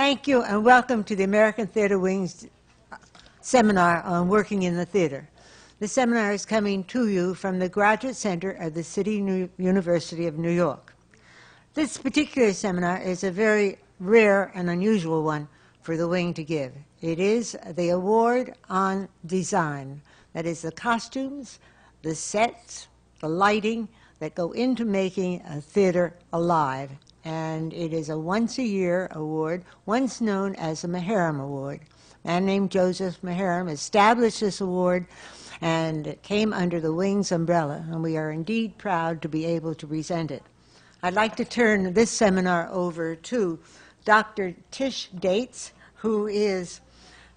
Thank you and welcome to the American Theatre Wing's seminar on working in the theater. The seminar is coming to you from the Graduate Center of the University of New York. This particular seminar is a very rare and unusual one for the Wing to give. It is the award on design. That is the costumes, the sets, the lighting that go into making a theater alive. And it is a once-a-year award, once known as the Maharam Award. A man named Joseph Maharam established this award, and it came under the Wing's umbrella, and we are indeed proud to be able to present it. I'd like to turn this seminar over to Dr. TISH Dates, who is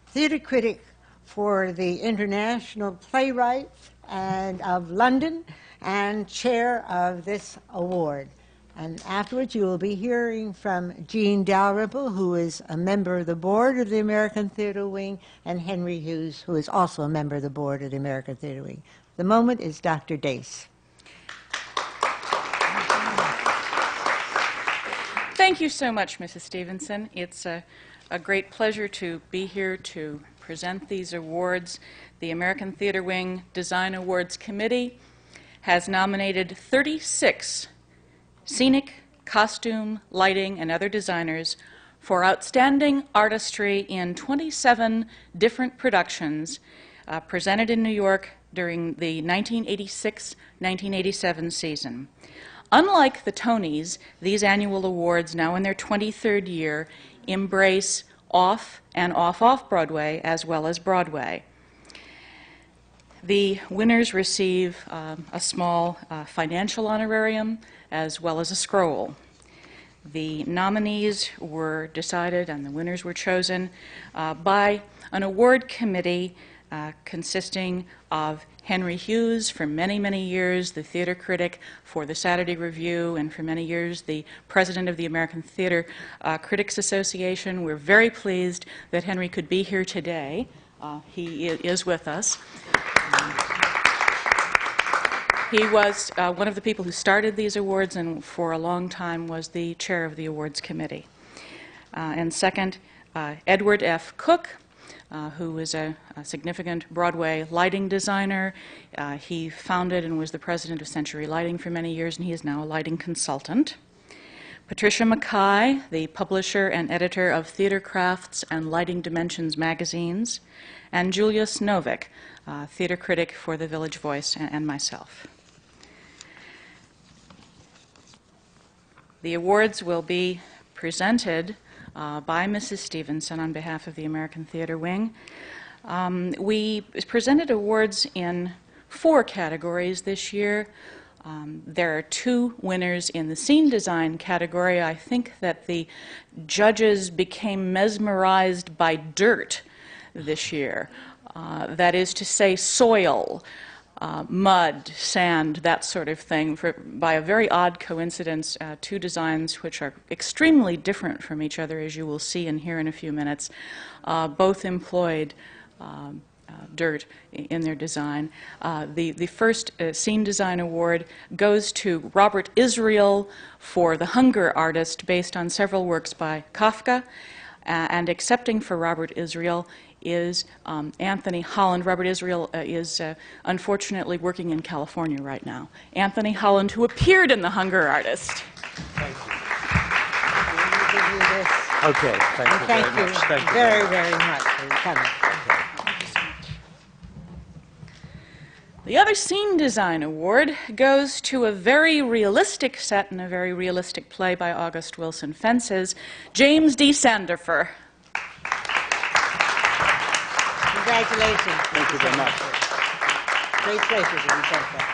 theater critic for the International Playwright of London and chair of this award. And afterwards, you will be hearing from Jean Dalrymple, who is a member of the board of the American Theatre Wing, and Henry Hughes, who is also a member of the board of the American Theatre Wing. The moment is Dr. DACE. Thank you so much, Mrs. Stevenson. It's a great pleasure to be here to present these awards. The American Theatre Wing Design Awards Committee has nominated 36 scenic, costume, lighting, and other designers for outstanding artistry in 27 different productions presented in New York during the 1986-1987 season. Unlike the Tonys, these annual awards, now in their 23rd year, embrace off and off Broadway as well as Broadway. The winners receive a small financial honorarium as well as a scroll. The nominees were decided and the winners were chosen by an award committee consisting of Henry Hughes, for many, many years the theater critic for the Saturday Review, and for many years the president of the American Theater Critics Association. We're very pleased that Henry could be here today. He is with us. He was one of the people who started these awards and for a long time was the chair of the awards committee. And second, Edward F. Cook, who is a significant Broadway lighting designer. He founded and was the president of Century Lighting for many years, and he is now a lighting consultant. Patricia Mackay, the publisher and editor of Theater Crafts and Lighting Dimensions magazines, and Julius Novick, theater critic for the Village Voice, and myself. The awards will be presented by Mrs. Stevenson on behalf of the American Theatre Wing. We presented awards in 4 categories this year. There are 2 winners in the scene design category. I think that the judges became mesmerized by dirt this year. That is to say, soil, mud, sand, that sort of thing, by a very odd coincidence. 2 designs which are extremely different from each other, as you will see and hear in a few minutes, both employed dirt in their design. The first scene design award goes to Robert Israel for The Hunger Artist, based on several works by Kafka, and accepting for Robert Israel is Anthony Holland. Robert Israel is unfortunately working in California right now. Anthony Holland, who appeared in The Hunger Artist. Thank you. Okay, thank you very much. Thank you very much for coming. The other scene design award goes to a very realistic set and a very realistic play by August Wilson Fences, James D. Sandefur. Congratulations. Thank you very much. Great pleasure to present that.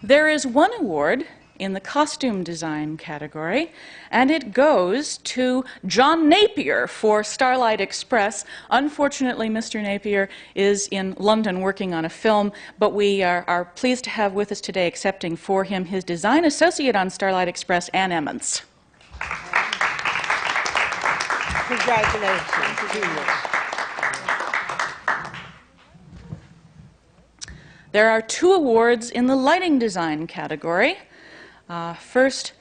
There is one award in the costume design category, and it goes to John Napier for Starlight Express. Unfortunately, Mr. Napier is in London working on a film, but we are pleased to have with us today, accepting for him, his design associate on Starlight Express, Ann Emonts. Congratulations to you. There are 2 awards in the lighting design category. First,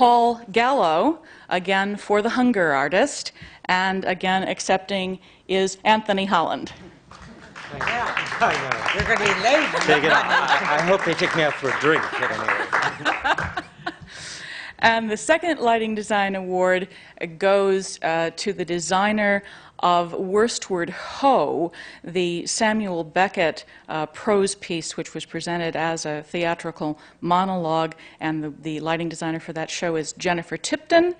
Paul Gallo, again for the Hunger Artist, and again accepting is Anthony Holland. I know. You're going to be late. I hope they take me out for a drink at any rate. And the second Lighting Design Award goes to the designer of Worstward Ho, the Samuel Beckett prose piece, which was presented as a theatrical monologue, and the lighting designer for that show is Jennifer Tipton.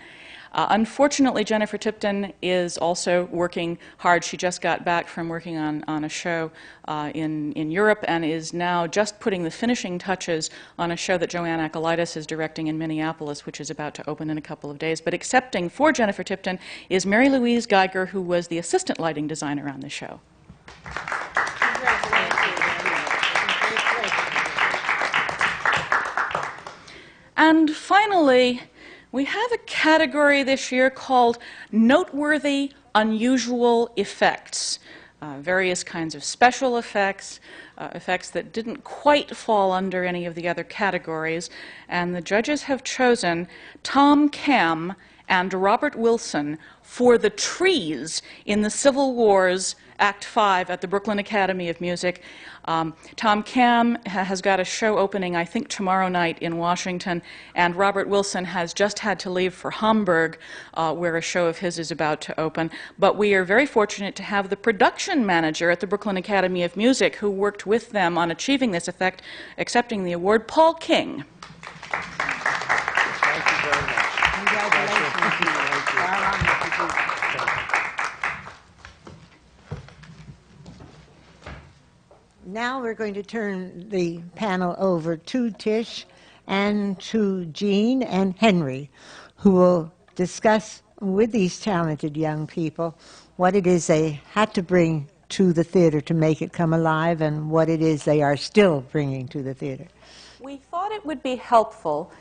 Unfortunately, Jennifer Tipton is also working hard. She just got back from working on a show in Europe and is now just putting the finishing touches on a show that Joanne Akalitis is directing in Minneapolis, which is about to open in a couple of days. But accepting for Jennifer Tipton is Mary Louise Geiger, who was the assistant lighting designer on the show. And finally, we have a category this year called Noteworthy Unusual Effects. Various kinds of special effects, effects that didn't quite fall under any of the other categories. And the judges have chosen Tom Cam and Robert Wilson for the trees in the Civil War's Act 5 at the Brooklyn Academy of Music. Tom Cam has got a show opening, I think, tomorrow night in Washington, and Robert Wilson has just had to leave for Hamburg, where a show of his is about to open. But we are very fortunate to have the production manager at the Brooklyn Academy of Music who worked with them on achieving this effect, accepting the award, Paul King. Thank you very much. Congratulations. Now we're going to turn the panel over to Tish and to Jean and Henry, who will discuss with these talented young people what it is they had to bring to the theater to make it come alive and what it is they are still bringing to the theater. We thought it would be helpful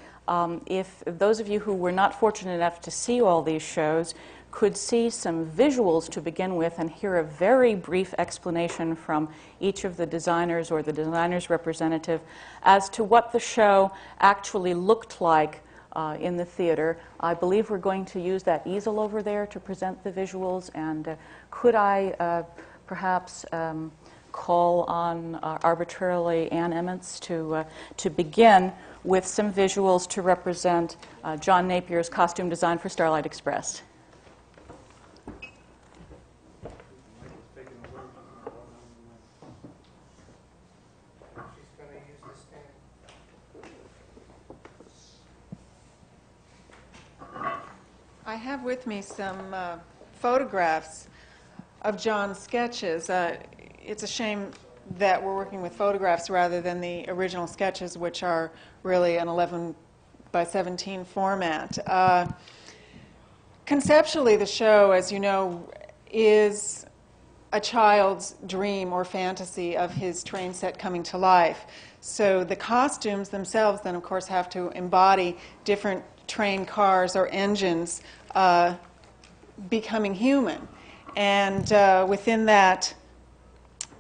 if those of you who were not fortunate enough to see all these shows could see some visuals to begin with and hear a very brief explanation from each of the designers or the designer's representative as to what the show actually looked like in the theater. I believe we're going to use that easel over there to present the visuals, and could I perhaps call on arbitrarily Ann Emonts to begin with some visuals to represent John Napier's costume design for Starlight Express. I have with me some photographs of John's sketches. It's a shame that we're working with photographs rather than the original sketches, which are really an 11 by 17 format. Conceptually, the show, as you know, is a child's dream or fantasy of his train set coming to life. So the costumes themselves then, of course, have to embody different train cars or engines becoming human. And within that,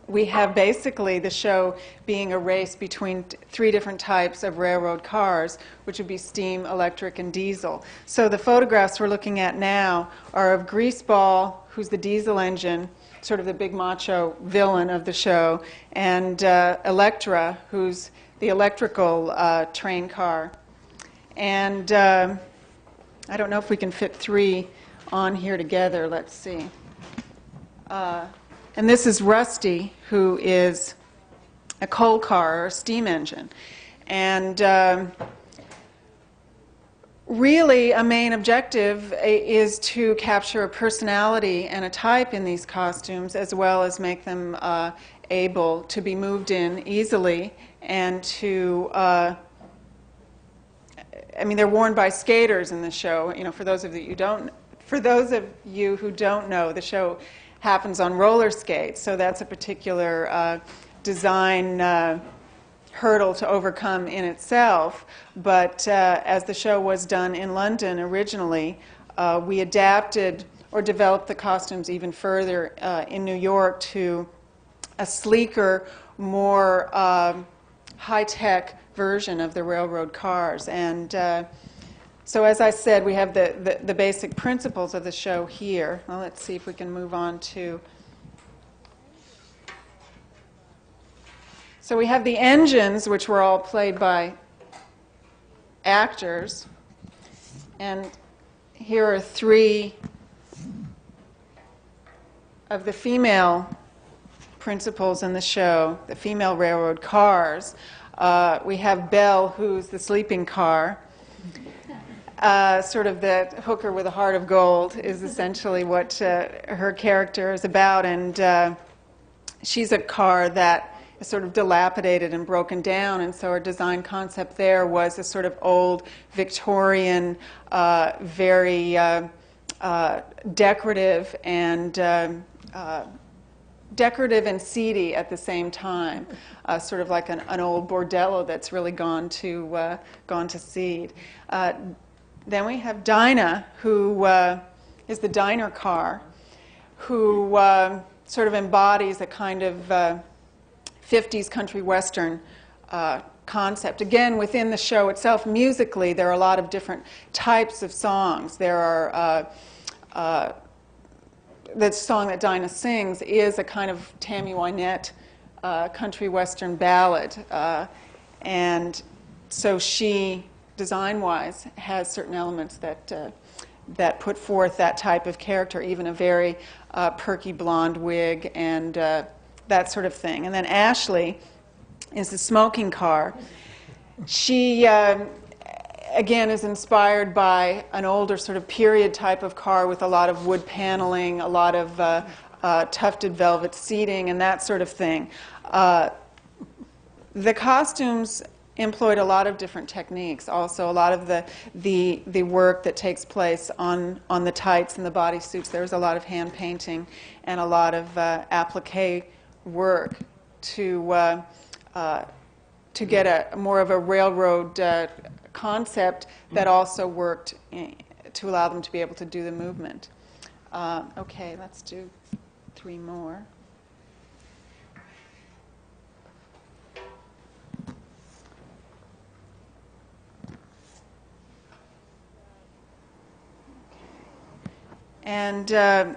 we have basically the show being a race between three different types of railroad cars, which would be steam, electric, and diesel. So the photographs we're looking at now are of Greaseball, who's the diesel engine, sort of the big macho villain of the show, and Electra, who's the electrical train car. And I don't know if we can fit three on here together. Let's see. And this is Rusty, who is a coal car or a steam engine. And really, a main objective is to capture a personality and a type in these costumes, as well as make them able to be moved in easily and to I mean, they're worn by skaters in the show. You know, for those of you who don't know, the show happens on roller skates, so that's a particular design hurdle to overcome in itself. But as the show was done in London originally, we adapted or developed the costumes even further in New York to a sleeker, more high-tech version of the railroad cars. And So as I said, we have the basic principles of the show here. Well, let's see if we can move on to... So we have the engines, which were all played by actors. And here are three of the female principals in the show, the female railroad cars. We have Belle, who's the sleeping car. Sort of the hooker with a heart of gold is essentially what her character is about. And she's a car that is sort of dilapidated and broken down. And so our design concept there was a sort of old Victorian, very decorative and seedy at the same time, sort of like an old bordello that's really gone to seed. Then we have Dinah, who is the diner car, who sort of embodies a kind of 50s country western concept. Again, within the show itself, musically, there are a lot of different types of songs. There are the song that Dinah sings is a kind of Tammy Wynette country western ballad. And so she, design-wise, has certain elements that put forth that type of character, even a very perky blonde wig and that sort of thing. And then Ashley is the smoking car. She, again, is inspired by an older sort of period type of car with a lot of wood paneling, a lot of tufted velvet seating, and that sort of thing. The costumes employed a lot of different techniques. Also, a lot of the work that takes place on the tights and the bodysuits. There's a lot of hand painting and a lot of applique work to get a more of a railroad concept that also worked to allow them to be able to do the movement. Okay, let's do 3 more. And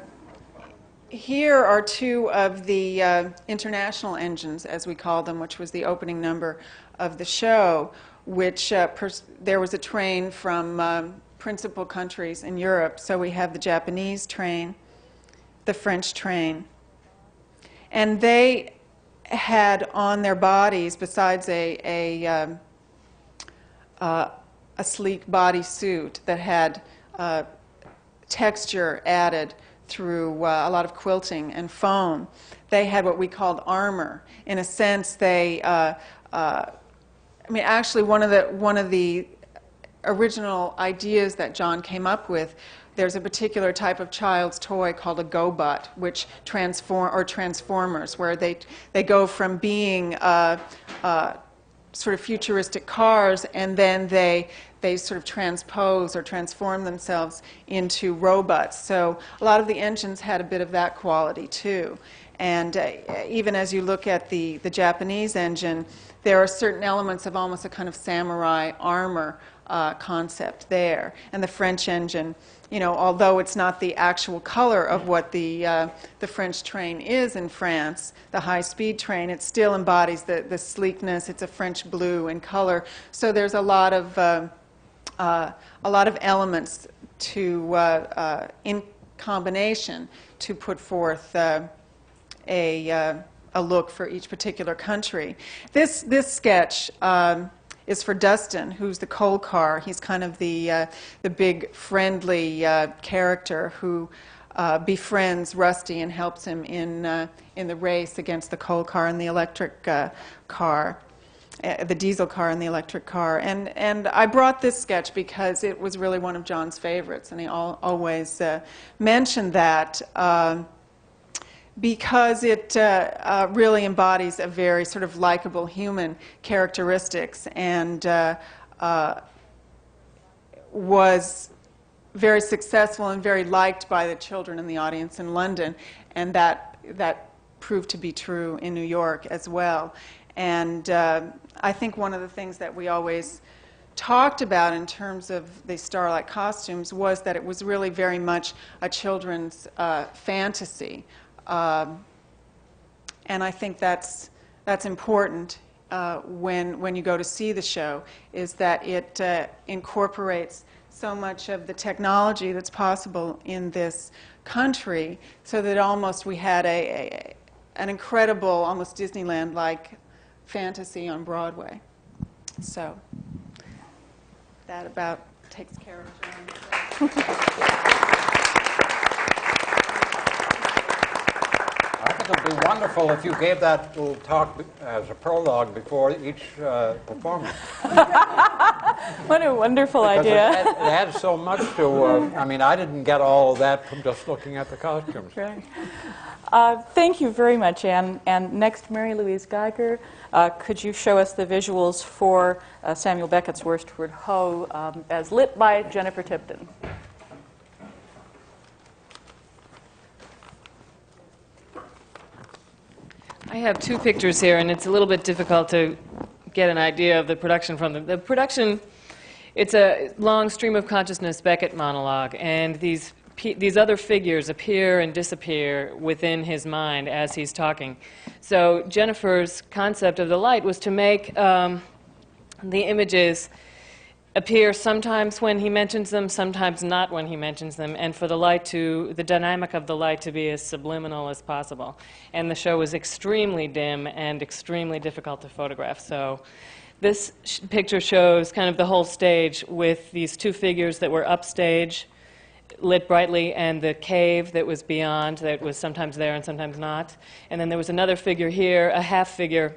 here are 2 of the international engines, as we call them, which was the opening number of the show, which there was a train from principal countries in Europe. So we have the Japanese train, the French train, and they had on their bodies, besides a sleek bodysuit that had texture added through a lot of quilting and foam, they had what we called armor. In a sense, they I mean, actually, one of the original ideas that John came up with, there's a particular type of child's toy called a go-butt, which transformers, where they go from being sort of futuristic cars, and then they sort of transpose or transform themselves into robots. So a lot of the engines had a bit of that quality too. And even as you look at the Japanese engine, there are certain elements of almost a kind of samurai armor concept there. And the French engine, you know, although it's not the actual color of what the French train is in France, the high-speed train, it still embodies the sleekness. It's a French blue in color. So there's a lot of elements to in combination to put forth a look for each particular country. This sketch is for Dustin, who's the coal car. He's kind of the big friendly character who befriends Rusty and helps him in the race against the coal car and the electric car, the diesel car and the electric car. And I brought this sketch because it was really one of John's favorites, and he always mentioned that. Because it really embodies a very sort of likable human characteristics, and was very successful and very liked by the children in the audience in London, and that proved to be true in New York as well. And I think one of the things that we always talked about in terms of the Starlight costumes was that it was really very much a children's fantasy. And I think that's important when you go to see the show, is that it incorporates so much of the technology that's possible in this country, so that almost we had an incredible, almost Disneyland-like fantasy on Broadway. So that about takes care of John. I think it would be wonderful if you gave that little talk as a prologue before each performance. What a wonderful Because idea. It adds so much to, I mean, I didn't get all of that from just looking at the costumes. Right. Thank you very much, Ann. And next, Mary Louise Geiger, could you show us the visuals for Samuel Beckett's Worstward Ho as lit by Jennifer Tipton? I have two pictures here, and it's a little bit difficult to get an idea of the production from them. The production, it's a long stream of consciousness Beckett monologue, and these other figures appear and disappear within his mind as he's talking. So Jennifer's concept of the light was to make the images appear sometimes when he mentions them, sometimes not when he mentions them, and for the light to, the dynamic of the light to be as subliminal as possible. And the show was extremely dim and extremely difficult to photograph. So this picture shows kind of the whole stage with these two figures that were upstage, lit brightly, and the cave that was beyond, that was sometimes there and sometimes not. And then there was another figure here, a half figure,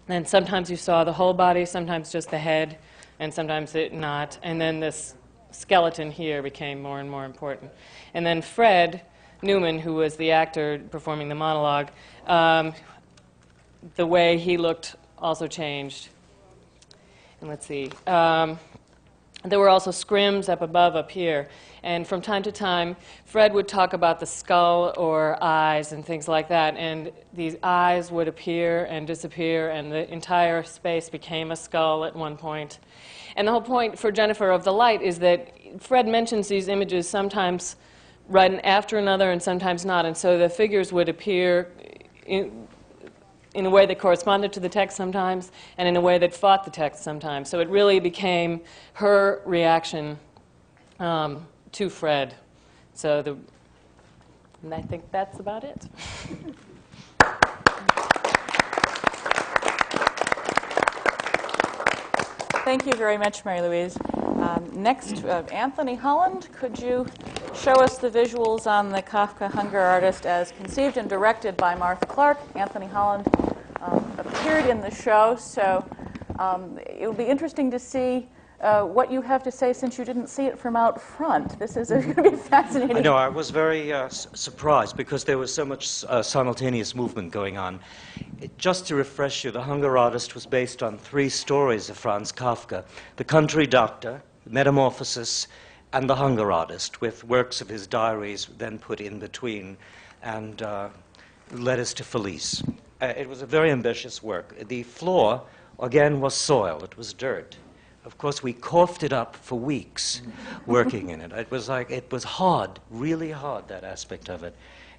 and sometimes you saw the whole body, sometimes just the head, and sometimes it not. And then this skeleton here became more and more important. And then Fred Newman, who was the actor performing the monologue, the way he looked also changed. And let's see. There were also scrims up above up here. And from time to time, Fred would talk about the skull or eyes and things like that. And these eyes would appear and disappear, and the entire space became a skull at one point. And the whole point for Jennifer of the light is that Fred mentions these images sometimes right after another and sometimes not. And so the figures would appear in a way that corresponded to the text sometimes, and in a way that fought the text sometimes. So it really became her reaction to Fred. So and I think that's about it. Thank you very much, Mary Louise. Next, Anthony Holland, could you show us the visuals on the Kafka Hunger Artist as conceived and directed by Martha Clark? Anthony Holland appeared in the show, so it will be interesting to see what you have to say since you didn't see it from out front. This is going to be fascinating. I know, I was very surprised because there was so much simultaneous movement going on. Just to refresh you, The Hunger Artist was based on 3 stories of Franz Kafka: The Country Doctor, Metamorphosis, and The Hunger Artist, with works of his diaries then put in between, and Letters to Felice. It was a very ambitious work. The floor, again, was soil. It was dirt. Of course, we coughed it up for weeks working in it. It was hard, really hard, that aspect of it.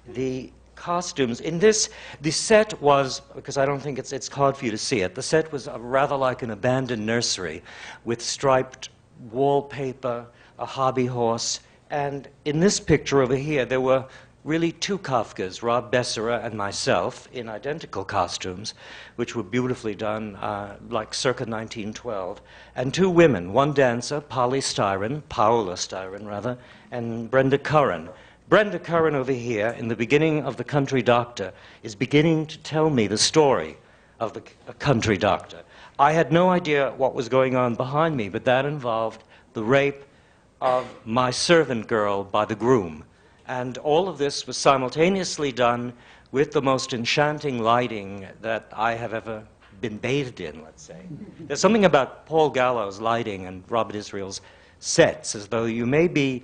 The costumes in this, the set was, because I don't think it's hard for you to see it, the set was rather like an abandoned nursery with striped wallpaper, a hobby horse, and in this picture over here there were really 2 Kafkas, Rob Bessera and myself, in identical costumes, which were beautifully done, like circa 1912, and 2 women, one dancer, Paula Styron, and Brenda Curran. Brenda Curran over here, in the beginning of The Country Doctor, is beginning to tell me the story of the Country Doctor. I had no idea what was going on behind me, but that involved the rape of my servant girl by the groom. And all of this was simultaneously done with the most enchanting lighting that I have ever been bathed in, let's say. There's something about Paul Gallo's lighting and Robert Israel's sets, as though you may be,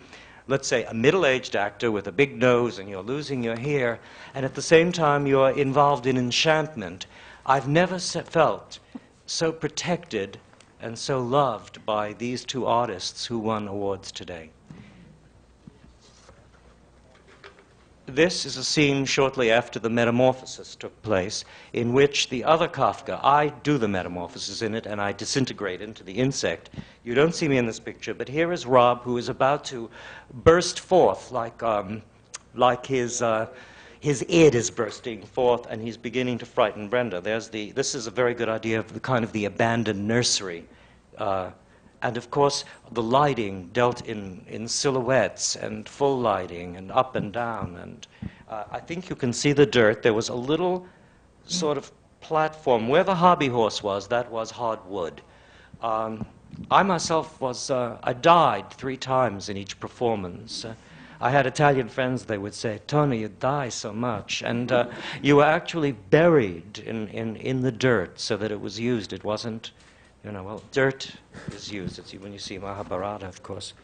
let's say, a middle-aged actor with a big nose and you're losing your hair, and at the same time you're involved in enchantment. I've never felt so protected and so loved by these two artists who won awards today. This is a scene shortly after the metamorphosis took place, in which the other Kafka, I do the metamorphosis in it, and I disintegrate into the insect. You don't see me in this picture, but here is Rob, who is about to burst forth like his id is bursting forth, and he's beginning to frighten Brenda. This is a very good idea of the kind of the abandoned nursery. And of course, the lighting dealt in silhouettes and full lighting and up and down. And I think you can see the dirt. There was a little sort of platform. Where the hobby horse was, that was hard wood. I myself I died 3 times in each performance. I had Italian friends, they would say, "Tony, you die so much." And you were actually buried in the dirt so that it was used. It wasn't, well, dirt is used. It's when you see Mahabharata, of course.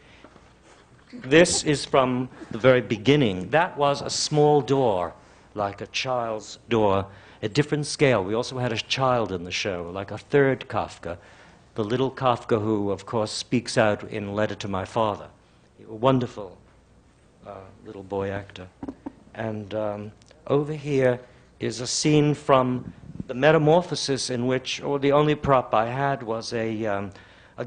This is from the very beginning. That was a small door, like a child's door, a different scale. We also had a child in the show, like a third Kafka, the little Kafka who, of course, speaks out in Letter to My Father. A wonderful little boy actor. And over here is a scene from the metamorphosis in which, the only prop I had was a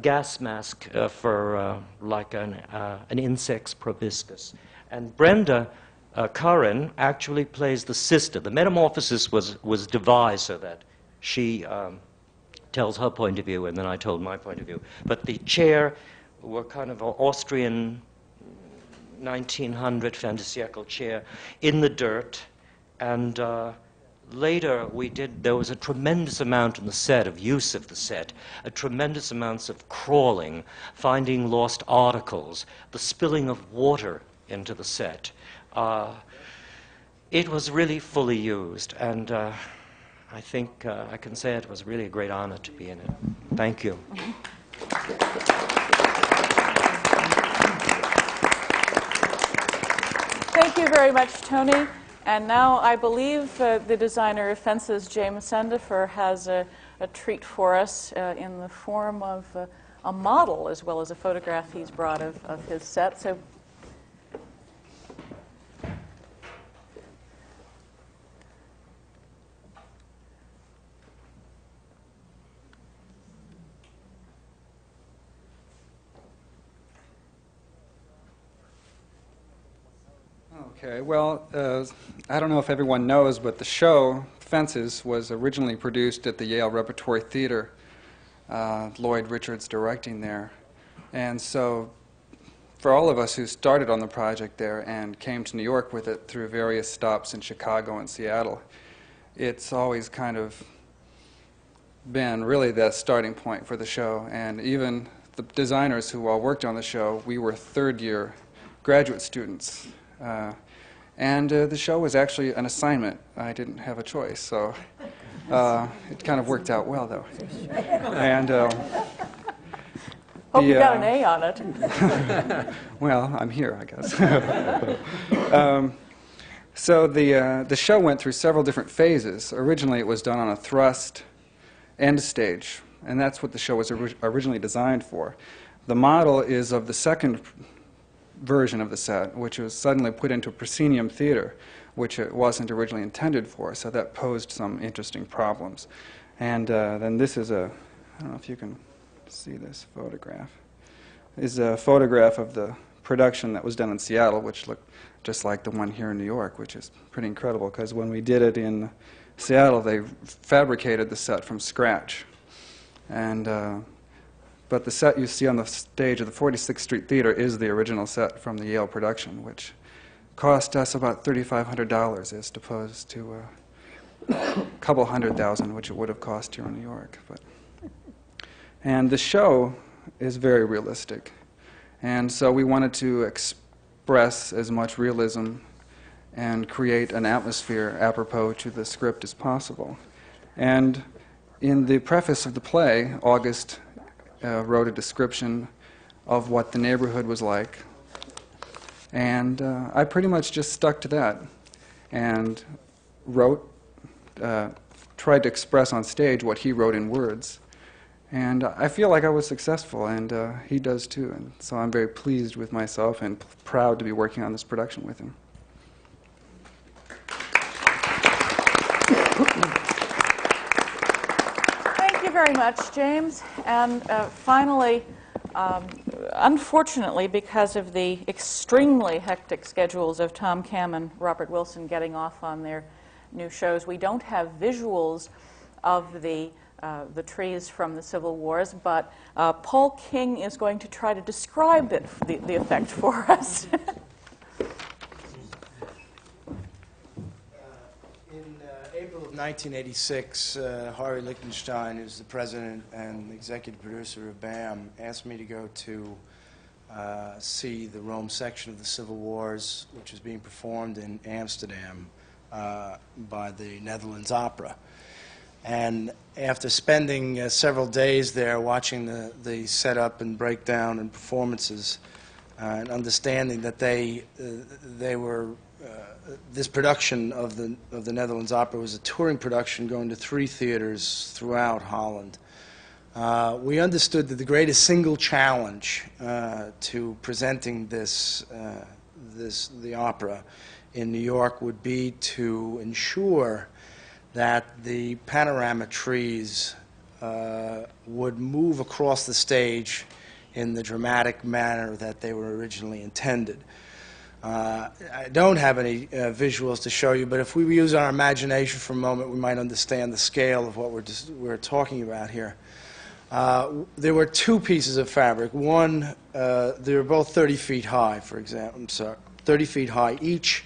gas mask for like an insect's proboscis. And Brenda Curran actually plays the sister. The metamorphosis was devised so that she tells her point of view, and then I told my point of view. But the chair were kind of an Austrian 1900 fin de siècle chair in the dirt, and later there was a tremendous amount in the set of use of the set, a tremendous amounts of crawling, finding lost articles, the spilling of water into the set. It was really fully used, and I think I can say it was really a great honor to be in it. Thank you. Thank you very much, Tony. And now I believe the designer of fences, James Sandefur, has a treat for us in the form of a model as well as a photograph he's brought of his set. So. Okay, well, I don't know if everyone knows, but the show, Fences, was originally produced at the Yale Repertory Theater, Lloyd Richards directing there. And so for all of us who started on the project there and came to New York with it through various stops in Chicago and Seattle, it's always kind of been really the starting point for the show. And even the designers who all worked on the show, we were third-year graduate students. And the show was actually an assignment. I didn't have a choice, so it kind of worked out well, though. And hope you got an A on it. Well, I'm here, I guess. So the show went through several different phases. Originally, it was done on a thrust end stage, and that's what the show was originally designed for. The model is of the second version of the set, which was suddenly put into a proscenium theater, which it wasn't originally intended for, so that posed some interesting problems. And then this is I don't know if you can see this photograph, is a photograph of the production that was done in Seattle, which looked just like the one here in New York, which is pretty incredible, because when we did it in Seattle, they fabricated the set from scratch. And but the set you see on the stage of the 46th Street Theater is the original set from the Yale production, which cost us about $3,500 as opposed to a couple $100,000, which it would have cost here in New York. And the show is very realistic. And so we wanted to express as much realism and create an atmosphere apropos to the script as possible. And in the preface of the play, August wrote a description of what the neighborhood was like, and I pretty much just stuck to that and tried to express on stage what he wrote in words, And I feel like I was successful, and he does too. And so I'm very pleased with myself and proud to be working on this production with him. Thank you very much, James. And finally, unfortunately, because of the extremely hectic schedules of Tom Kam and Robert Wilson getting off on their new shows, we don't have visuals of the trees from the Civil Wars, but Paul King is going to try to describe it, the effect for us. In April of 1986, Harvey Lichtenstein, who's the president and executive producer of BAM, asked me to go to see the Rome section of the Civil Wars, which was being performed in Amsterdam by the Netherlands Opera. And after spending several days there watching the setup and breakdown and performances, and understanding that they were this production of the Netherlands Opera was a touring production going to 3 theaters throughout Holland. We understood that the greatest single challenge to presenting the opera in New York would be to ensure that the panorama trees would move across the stage in the dramatic manner that they were originally intended. I don't have any visuals to show you, but if we use our imagination for a moment, we might understand the scale of what we're talking about here. There were 2 pieces of fabric. One, they were both 30 feet high, for example. I'm sorry, 30 feet high each.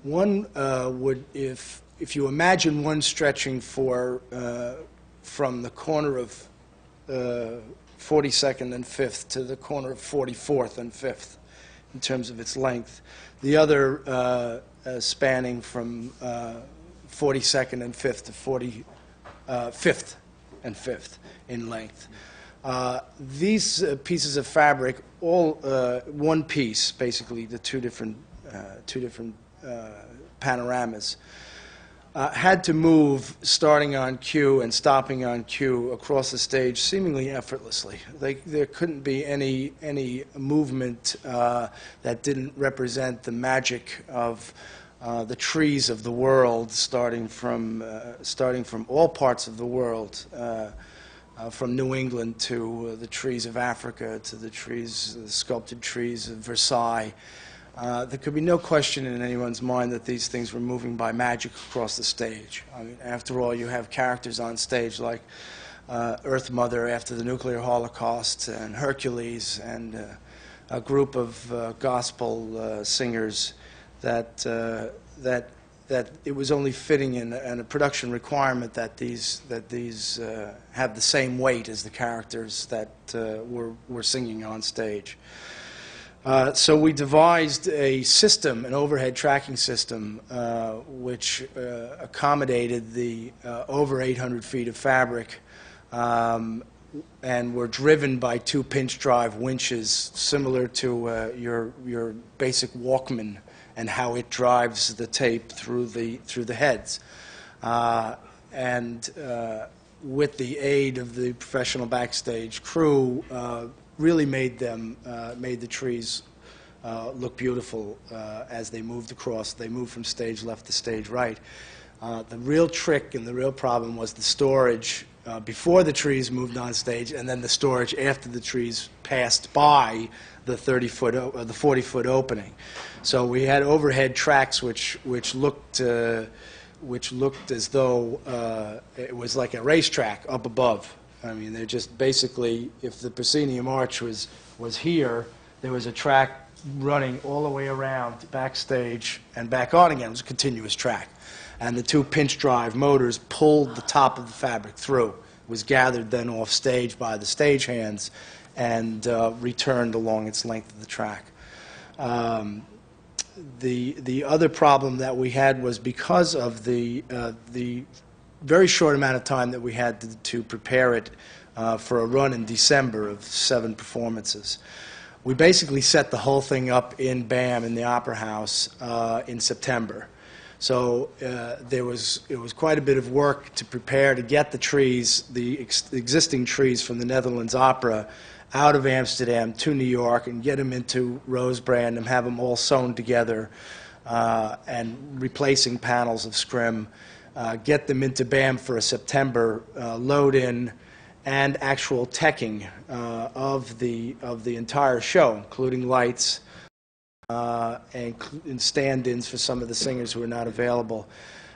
One would, if you imagine one stretching from the corner of 42nd and 5th to the corner of 44th and 5th in terms of its length, the other spanning from 42nd and 5th to 45th and 5th in length. These pieces of fabric, all one piece, basically the two different panoramas, had to move starting on cue and stopping on cue across the stage seemingly effortlessly. There couldn't be any movement that didn't represent the magic of the trees of the world, starting from all parts of the world, from New England to the trees of Africa, to the sculpted trees of Versailles. There could be no question in anyone's mind that these things were moving by magic across the stage. I mean, after all, you have characters on stage like Earth Mother after the nuclear holocaust, and Hercules, and a group of gospel singers that it was only fitting and a production requirement that these have the same weight as the characters that were singing on stage. So we devised a system, an overhead tracking system, which accommodated the over 800 feet of fabric, and were driven by 2 pinch drive winches, similar to your basic Walkman, and how it drives the tape through the heads. And with the aid of the professional backstage crew, really made the trees look beautiful as they moved across. They moved from stage left to stage right. The real trick and the real problem was the storage before the trees moved on stage, and then the storage after the trees passed by the 30-foot or the 40-foot opening. So we had overhead tracks which looked as though it was like a racetrack up above. I mean, they're just basically, if the proscenium arch was here, there was a track running all the way around backstage and back on again. It was a continuous track. And the 2 pinch drive motors pulled the top of the fabric through. It was gathered then off stage by the stagehands and returned along its length of the track. The other problem that we had was because of the very short amount of time that we had to prepare it for a run in December of 7 performances. We basically set the whole thing up in BAM in the Opera House in September. So it was quite a bit of work to prepare to get the trees, the existing trees from the Netherlands Opera, out of Amsterdam to New York and get them into Rosebrand and have them all sewn together and replacing panels of scrim, get them into BAM for a September load-in and actual teching of the entire show, including lights and stand-ins for some of the singers who were not available.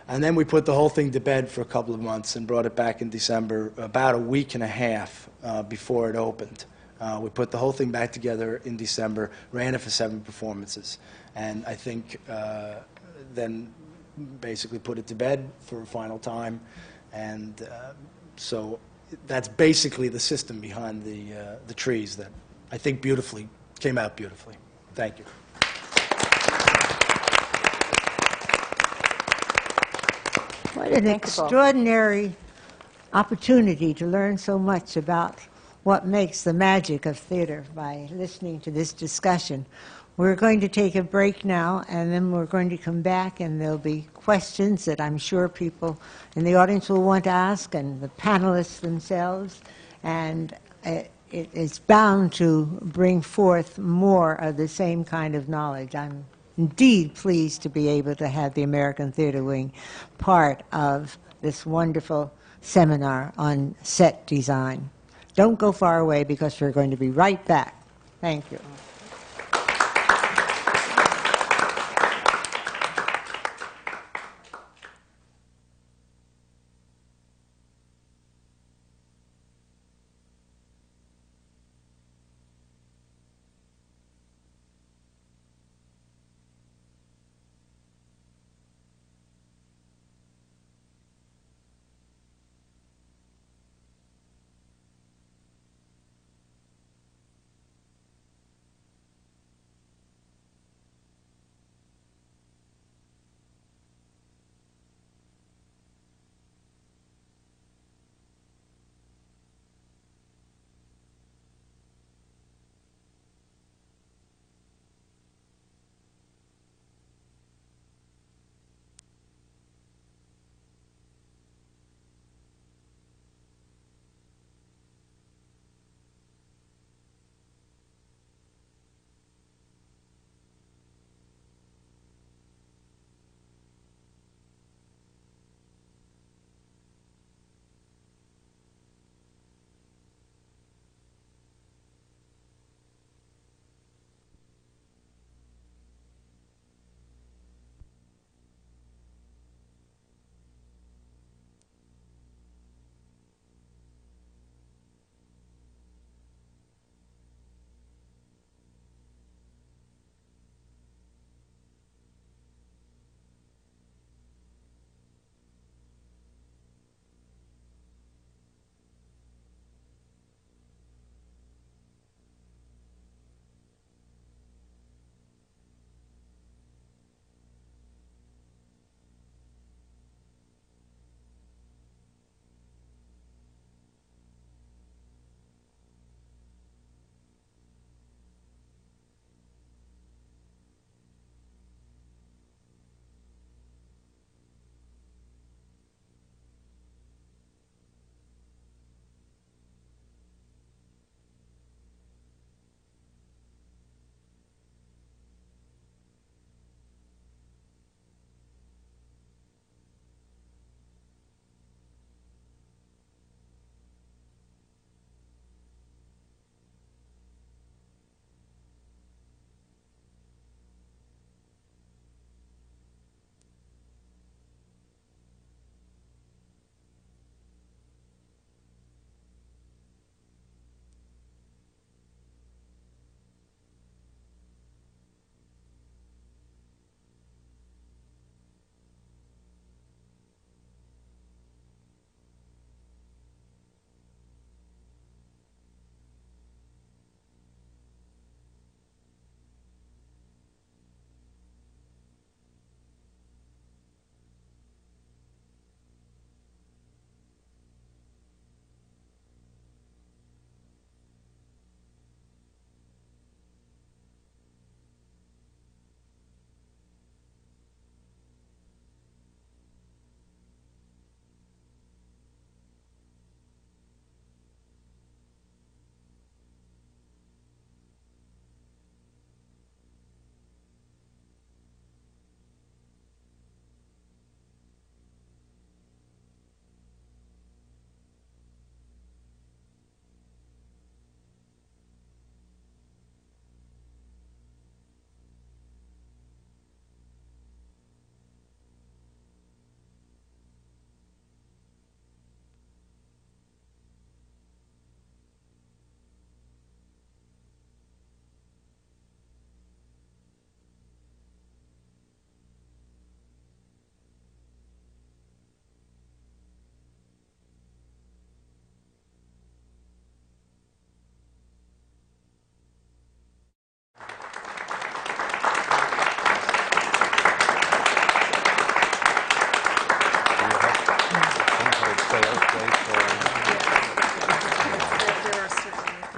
And then we put the whole thing to bed for a couple of months and brought it back in December, about a week and a half before it opened. We put the whole thing back together in December, ran it for 7 performances, and I think then basically put it to bed for a final time. And so that's basically the system behind the trees that I think came out beautifully. Thank you. What an extraordinary opportunity to learn so much about what makes the magic of theater by listening to this discussion. We're going to take a break now, and then we're going to come back, and there'll be questions that I'm sure people in the audience will want to ask, and the panelists themselves, and it's bound to bring forth more of the same kind of knowledge. I'm indeed pleased to be able to have the American Theater Wing part of this wonderful seminar on set design. Don't go far away, because we're going to be right back. Thank you.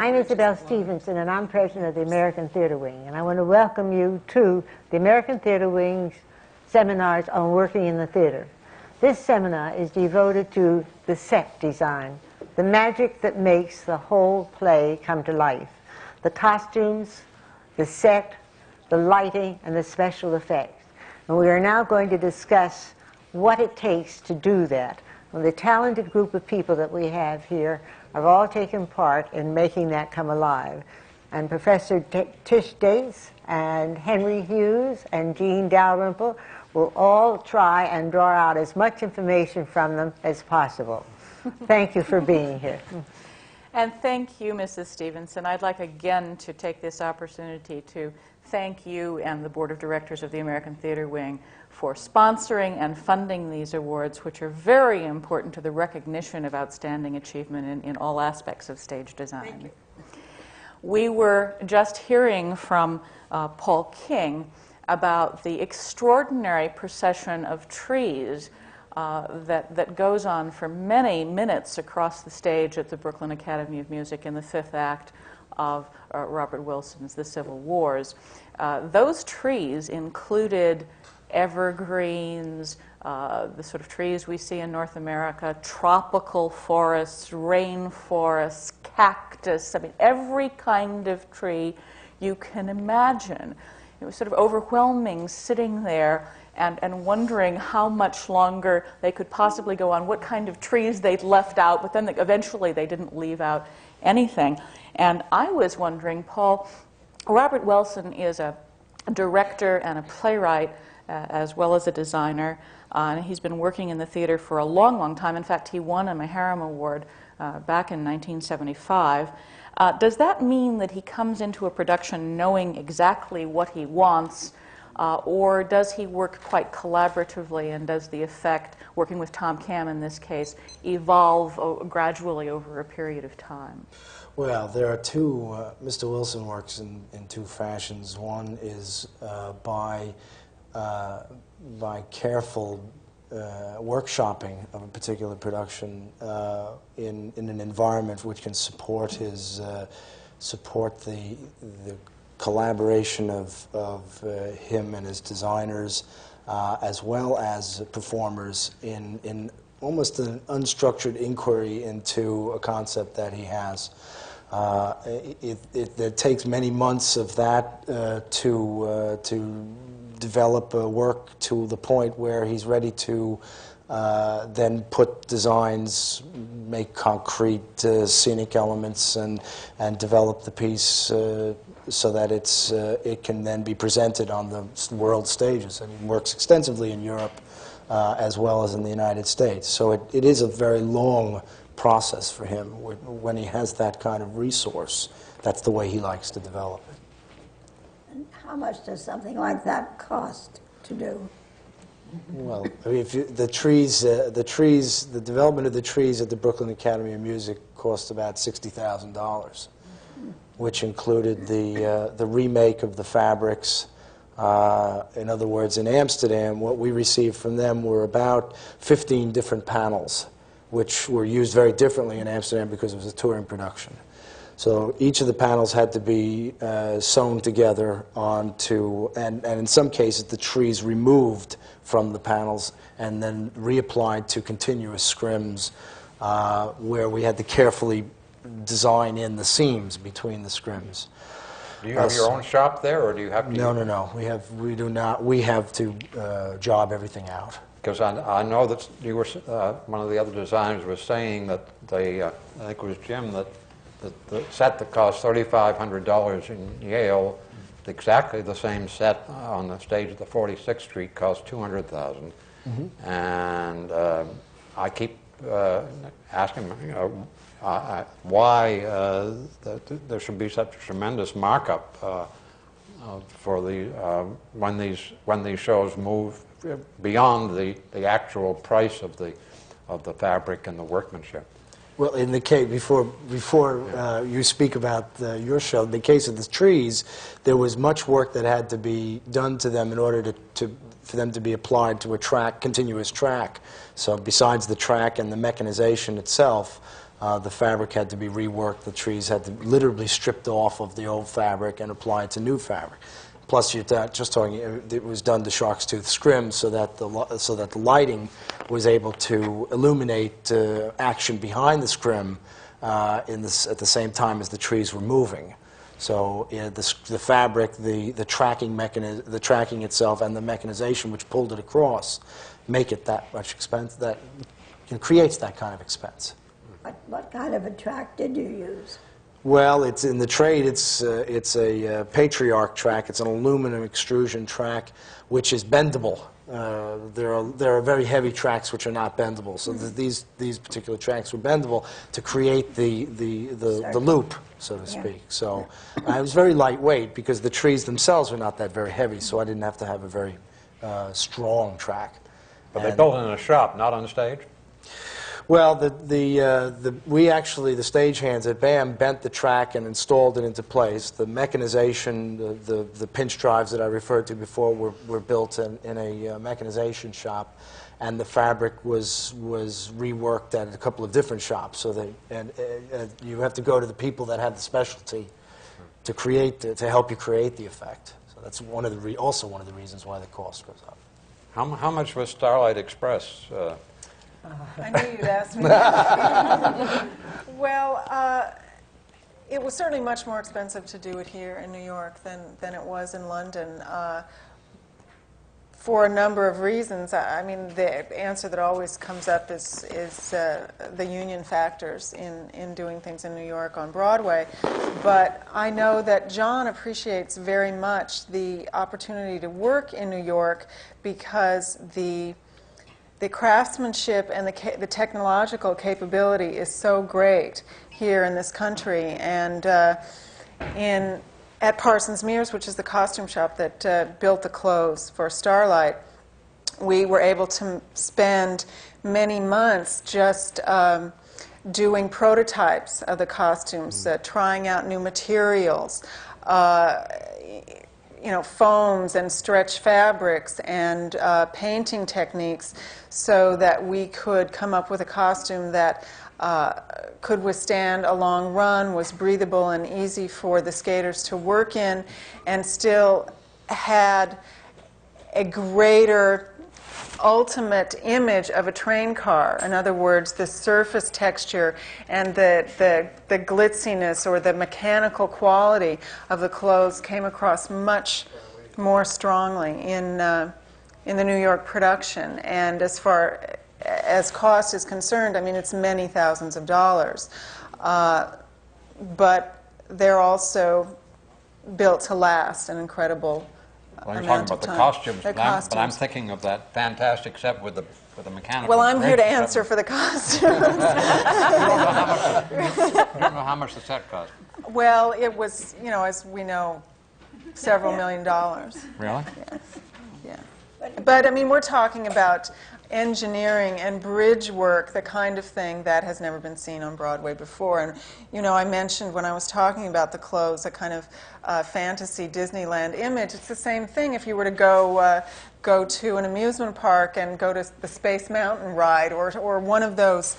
I'm Isabel Stevenson, and I'm president of the American Theater Wing, and I want to welcome you to the American Theater Wing's seminars on working in the theater. This seminar is devoted to the set design, the magic that makes the whole play come to life. The costumes, the set, the lighting, and the special effects. And we are now going to discuss what it takes to do that. Well, the talented group of people that we have here have all taken part in making that come alive. And Professor TISH DACE and Henry HEWES and Jean Dalrymple will all try and draw out as much information from them as possible. Thank you for being here. And thank you, Mrs. Stevenson. I'd like again to take this opportunity to thank you and the Board of Directors of the American Theater Wing for sponsoring and funding these awards, which are very important to the recognition of outstanding achievement in all aspects of stage design. We were just hearing from Paul King about the extraordinary procession of trees that goes on for many minutes across the stage at the Brooklyn Academy of Music in the fifth act of Robert Wilson's The Civil Wars. Those trees included evergreens, the sort of trees we see in North America, tropical forests, rainforests, cactus, I mean, every kind of tree you can imagine. It was sort of overwhelming sitting there and wondering how much longer they could possibly go on, what kind of trees they'd left out, but then eventually they didn't leave out anything. And I was wondering, Paul, Robert Wilson is a director and a playwright as well as a designer. And he's been working in the theater for a long, long time. In fact, he won a Maharam Award back in 1975. Does that mean that he comes into a production knowing exactly what he wants, or does he work quite collaboratively, and does the effect, working with Tom Cam in this case, evolve gradually over a period of time? Well, there are two. Mr. Wilson works in two fashions. One is by careful workshopping of a particular production in an environment which can support his support the collaboration of him and his designers, as well as performers in almost an unstructured inquiry into a concept that he has. It takes many months of that to develop work to the point where he's ready to then put designs, make concrete scenic elements, and develop the piece so that it can then be presented on the world stages. And he works extensively in Europe as well as in the United States. So it is a very long process for him when he has that kind of resource. That's the way he likes to develop it. And how much does something like that cost to do? Well, I mean, the development of the trees at the Brooklyn Academy of Music cost about $60,000, which included the remake of the fabrics. In other words, in Amsterdam, what we received from them were about 15 different panels, which were used very differently in Amsterdam because it was a touring production. So each of the panels had to be sewn together onto, and in some cases the trees removed from the panels and then reapplied to continuous scrims where we had to carefully design in the seams between the scrims. Do you have your own shop there, or do you have to? No. We do not. We have to job everything out. Because I know that you were one of the other designers was saying that they, I think it was Jim, that the set that cost $3,500 in Yale, exactly the same set on the stage at the 46th Street cost $200,000. Mm-hmm. And I keep asking why there should be such a tremendous markup for the when these shows move beyond the actual price of the fabric and the workmanship. Well, in the case before you speak about your show, in the case of the trees, there was much work that had to be done to them in order for them to be applied to a continuous track. So besides the track and the mechanization itself, The fabric had to be reworked. The trees had to literally stripped off of the old fabric and applied to new fabric. Plus, you're just talking, it was done to shark's tooth scrim so that the lighting was able to illuminate action behind the scrim at the same time as the trees were moving. So the fabric, the tracking mechanism, the tracking itself, and the mechanization which pulled it across, make it that much expense. That creates that kind of expense. What kind of a track did you use? Well, it's in the trade. It's a Patriarch track. It's an aluminum extrusion track, which is bendable. There are very heavy tracks which are not bendable. So these particular tracks were bendable to create the loop, so to speak. So it was very lightweight because the trees themselves were not that very heavy. So I didn't have to have a very strong track. But they built it in a shop, not on stage? Well, the stagehands at BAM bent the track and installed it into place. The mechanization, the pinch drives that I referred to before were built in a mechanization shop, and the fabric was reworked at a couple of different shops. So you have to go to the people that have the specialty to help you create the effect. So that's also one of the reasons why the cost goes up. How much was Starlight Express? I knew you'd ask me that. Well, it was certainly much more expensive to do it here in New York than it was in London, for a number of reasons. I mean, the answer that always comes up is the union factors in doing things in New York on Broadway. But I know that John appreciates very much the opportunity to work in New York because the craftsmanship and the technological capability is so great here in this country. And at Parsons Mears, which is the costume shop that built the clothes for Starlight, we were able to spend many months just doing prototypes of the costumes, trying out new materials, foams and stretch fabrics and painting techniques so that we could come up with a costume that could withstand a long run, was breathable and easy for the skaters to work in, and still had a greater ultimate image of a train car. In other words, the surface texture and the glitziness or the mechanical quality of the clothes came across much more strongly in the New York production. And as far as cost is concerned, I mean, it's many thousands of dollars. But they're also built to last an incredible Well, you're talking about the costumes, but I'm thinking of that fantastic set with the mechanical. Well, I'm here to answer for the costumes. You don't know how much the set cost? Well, it was, as we know, several $million. Really? Yeah. But I mean, we're talking about engineering and bridge work, the kind of thing that has never been seen on Broadway before. And, I mentioned when I was talking about the clothes, a kind of fantasy Disneyland image. It's the same thing if you were to go to an amusement park and go to the Space Mountain ride or one of those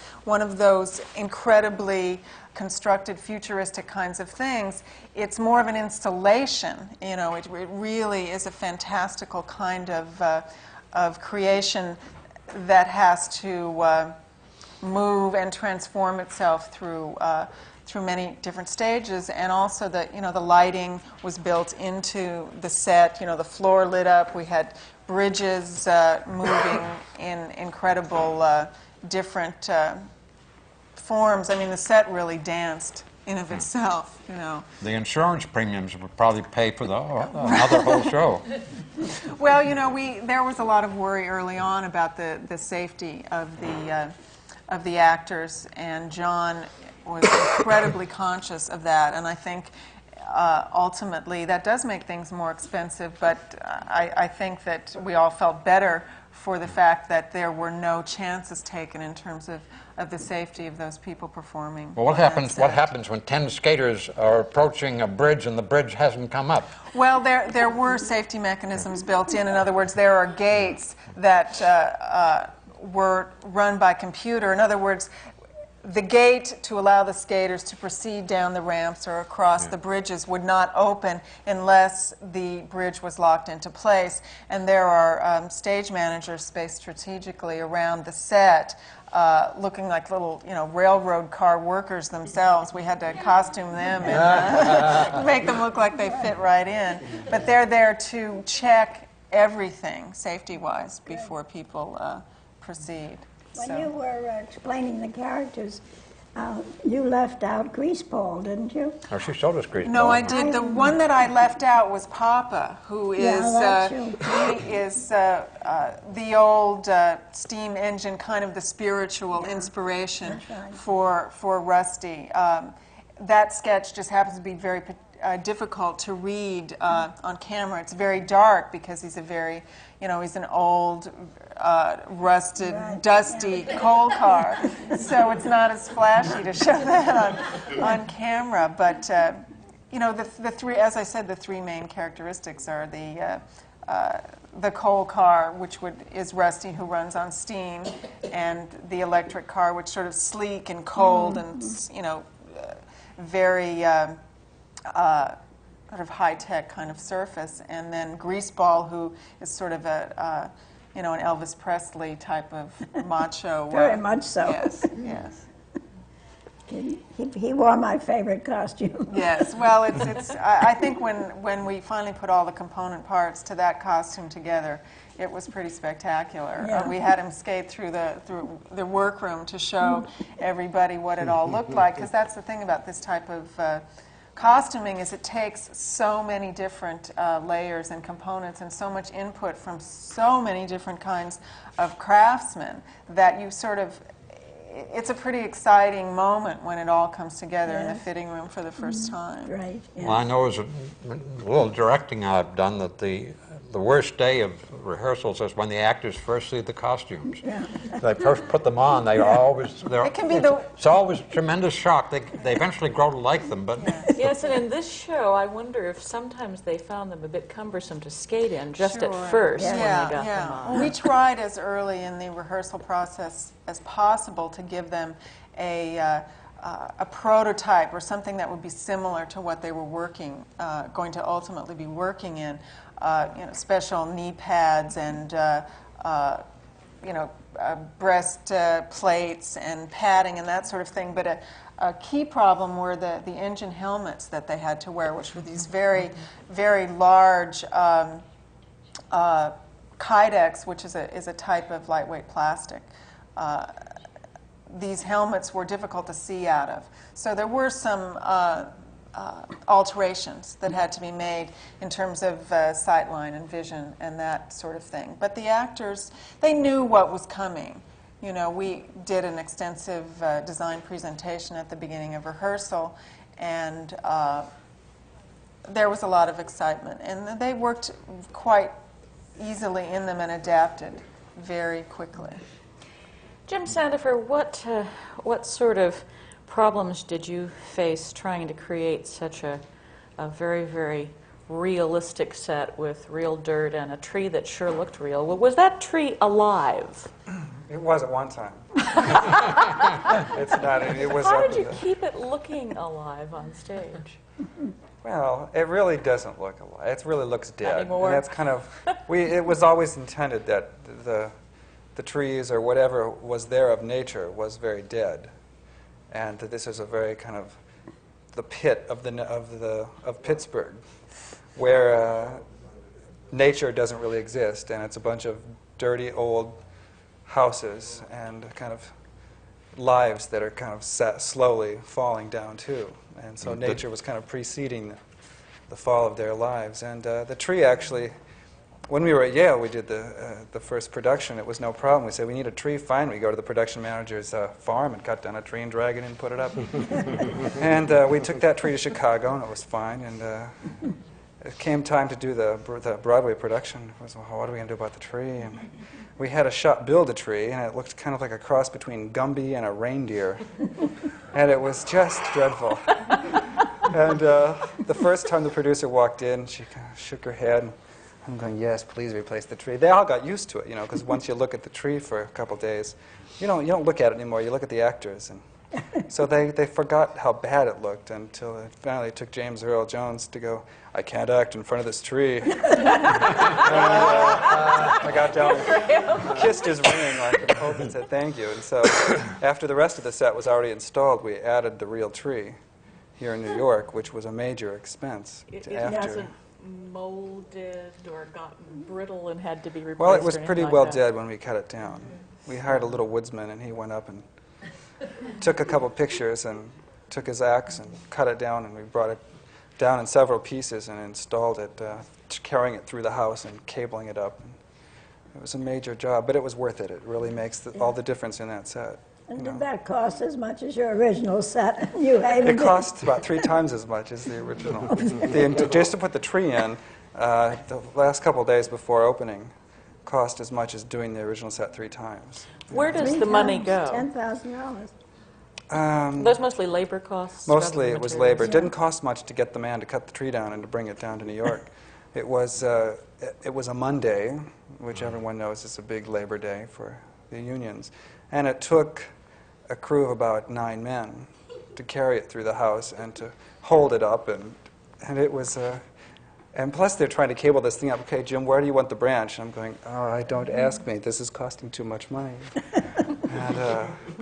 incredibly constructed futuristic kinds of things. It's more of an installation. It really is a fantastical kind of creation that has to move and transform itself through many different stages, and also the lighting was built into the set. The floor lit up. We had bridges moving in incredible different forms. I mean, the set really danced in of itself. The insurance premiums would probably pay for another whole show. Well, there was a lot of worry early on about the safety of the actors, and John was incredibly conscious of that. And I think ultimately that does make things more expensive. But I think that we all felt better for the fact that there were no chances taken in terms of the safety of those people performing. Well, what happens when 10 skaters are approaching a bridge and the bridge hasn't come up? Well, there were safety mechanisms built in. In other words, there are gates that were run by computer. In other words, the gate to allow the skaters to proceed down the ramps or across the bridges would not open unless the bridge was locked into place. And there are stage managers spaced strategically around the set, looking like little, railroad car workers themselves. We had to costume them and make them look like they fit right in. But they're there to check everything safety-wise before people proceed. When you were explaining the characters, you left out Greaseball, didn't you? Oh, she showed us Greaseball. No, I did. The one that I left out was Papa, who is that's he is the old steam engine, kind of the spiritual inspiration for Rusty. That sketch just happens to be very difficult to read on camera. It's very dark because he's a very, he's an old, rusted, dusty coal car. So it's not as flashy to show that on camera. But, the three, as I said, the three main characteristics are the coal car, which is Rusty, who runs on steam, and the electric car, which sort of sleek and cold and, very sort of high-tech kind of surface, and then Greaseball, who is sort of an Elvis Presley type of macho. Very much so. Yes, yes. He wore my favorite costume. Yes, well, I think when we finally put all the component parts to that costume together, it was pretty spectacular. Yeah. We had him skate through the workroom to show everybody what it all looked like, because that's the thing about this type of costuming, is it takes so many different layers and components and so much input from so many different kinds of craftsmen that you sort of, it's a pretty exciting moment when it all comes together in the fitting room for the first time. Right. Yeah. Well, I know as a little directing I've done that the worst day of rehearsals is when the actors first see the costumes. Yeah. They first put them on. They are always. It can be it's always a tremendous shock. They eventually grow to like them, but. Yes, and in this show, I wonder if sometimes they found them a bit cumbersome to skate in just Sure. at first when they got them Yeah. on. We tried as early in the rehearsal process as possible to give them a prototype or something that would be similar to what they were going to ultimately be working in. Special knee pads and breast plates and padding and that sort of thing. But a key problem were the engine helmets that they had to wear, which were these very, very large Kydex, which is a type of lightweight plastic. These helmets were difficult to see out of. So there were some alterations that had to be made in terms of sightline and vision and that sort of thing. But the actors, they knew what was coming. We did an extensive design presentation at the beginning of rehearsal, and there was a lot of excitement. And they worked quite easily in them and adapted very quickly. Jim Sandefur, what sort of problems did you face trying to create such a very, very realistic set with real dirt and a tree that sure looked real? Was that tree alive? It was at one time. It's not. It was. How did you keep it looking alive on stage? Well, it really doesn't look alive. It really looks dead. Anymore. And that's kind of. It was always intended that the trees or whatever was there of nature was very dead, and that this is a very kind of the pit of Pittsburgh, where nature doesn't really exist, and it's a bunch of dirty old houses and kind of lives that are kind of slowly falling down too. And so nature was kind of preceding the fall of their lives. And the tree actually, when we were at Yale, we did the first production. It was no problem. We said, we need a tree, fine. We go to the production manager's farm and cut down a tree and drag it in and put it up. And we took that tree to Chicago, and it was fine. And it came time to do the Broadway production. It was, well, what are we going to do about the tree? And we had a shop build a tree, and it looked kind of like a cross between Gumby and a reindeer. And it was just dreadful. And the first time the producer walked in, she kind of shook her head. I'm going, yes, please replace the tree. They all got used to it, because once you look at the tree for a couple days, you don't look at it anymore. You look at the actors. And So they forgot how bad it looked until it finally took James Earl Jones to go, I can't act in front of this tree. And I got down and kissed his ring like a pope and said thank you. And so after the rest of the set was already installed, we added the real tree here in New York, which was a major expense. It after. hasn't molded or gotten brittle and had to be replaced. Well, it was or anything pretty like well that. dead when we cut it down. We hired a little woodsman, and he went up and took a couple pictures and took his axe and cut it down, and we brought it down in several pieces and installed it, carrying it through the house and cabling it up. It was a major job, but it was worth it. It really makes all the difference in that set. And did that cost as much as your original set? You It cost about 3 times as much as the original. Just to put the tree in, the last couple of days before opening, cost as much as doing the original set 3 times. Where does the money go? $10,000. Those mostly labor costs? Mostly rather it was than labor. It materials? didn't cost much to get the man to cut the tree down and to bring it down to New York. It was a Monday, which everyone knows is a big labor day for the unions. And it took a crew of about 9 men to carry it through the house and to hold it up. And it was... and plus, they're trying to cable this thing up. Okay, Jim, where do you want the branch? And I'm going, oh, don't ask me. This is costing too much money.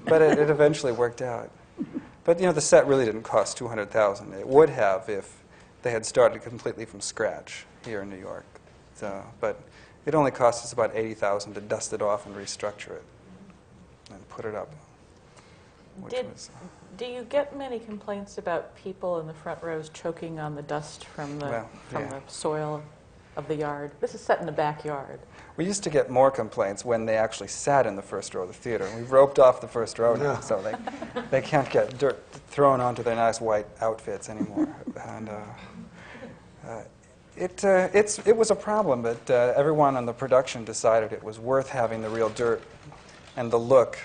But it eventually worked out. But, you know, the set really didn't cost $200,000. It would have if they had started completely from scratch here in New York. So, but it only cost us about $80,000 to dust it off and restructure it and put it up. Do you get many complaints about people in the front rows choking on the dust from the the soil of the yard? This is set in the backyard. We used to get more complaints when they actually sat in the first row of the theater. We've roped off the first row now, so they can't get dirt thrown onto their nice white outfits anymore. And it was a problem, but everyone on the production decided it was worth having the real dirt and the look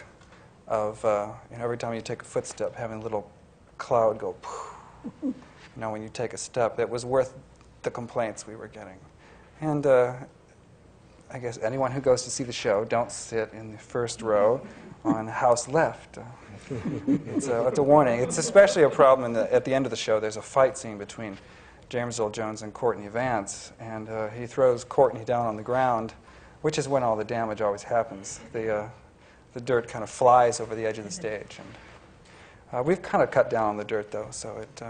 of, every time you take a footstep, having a little cloud go, when you take a step. It was worth the complaints we were getting. And I guess anyone who goes to see the show, don't sit in the first row on house left. It's a warning. It's especially a problem at the end of the show. There's a fight scene between James Earl Jones and Courtney Vance, and he throws Courtney down on the ground, which is when all the damage always happens. The dirt kind of flies over the edge of the stage. And we've kind of cut down on the dirt, though, so it...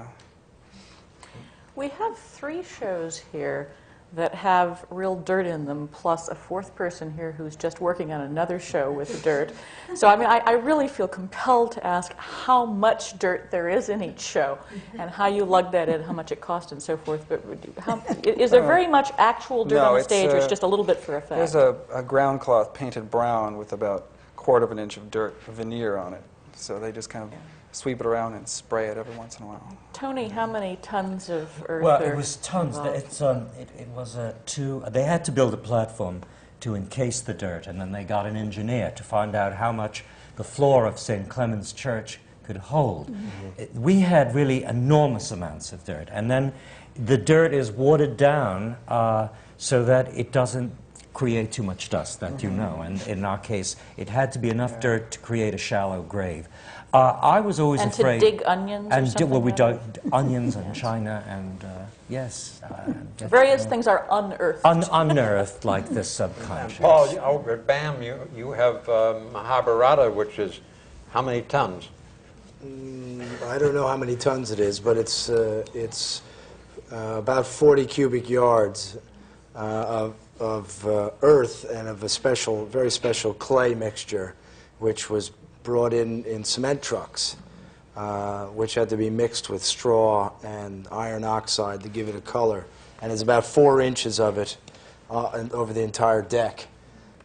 We have 3 shows here that have real dirt in them, plus a 4th person here who's just working on another show with dirt. So, I mean, I really feel compelled to ask how much dirt there is in each show, and how you lug that in, how much it cost, and so forth. But is there very much actual dirt on the stage, or it's just a little bit for effect? There's a ground cloth painted brown with about 1/4 of an inch of dirt veneer on it. So they just kind of sweep it around and spray it every once in a while. Tony, how many tons of earth? Well, it was tons. It was they had to build a platform to encase the dirt, and then they got an engineer to find out how much the floor of St. Clement's Church could hold. We had really enormous amounts of dirt, and then the dirt is watered down so that it doesn't create too much dust, that you know. And in our case, it had to be enough dirt to create a shallow grave. I was always afraid... And to dig onions or something? Well, we dug onions and china and, yes. Various things are unearthed. Unearthed, like the subconscious. Paul, over at BAM, you have Mahabharata, which is how many tons? I don't know how many tons it is, but it's about 40 cubic yards of earth and of a very special clay mixture, which was brought in cement trucks, which had to be mixed with straw and iron oxide to give it a color. And there's about 4 inches of it over the entire deck.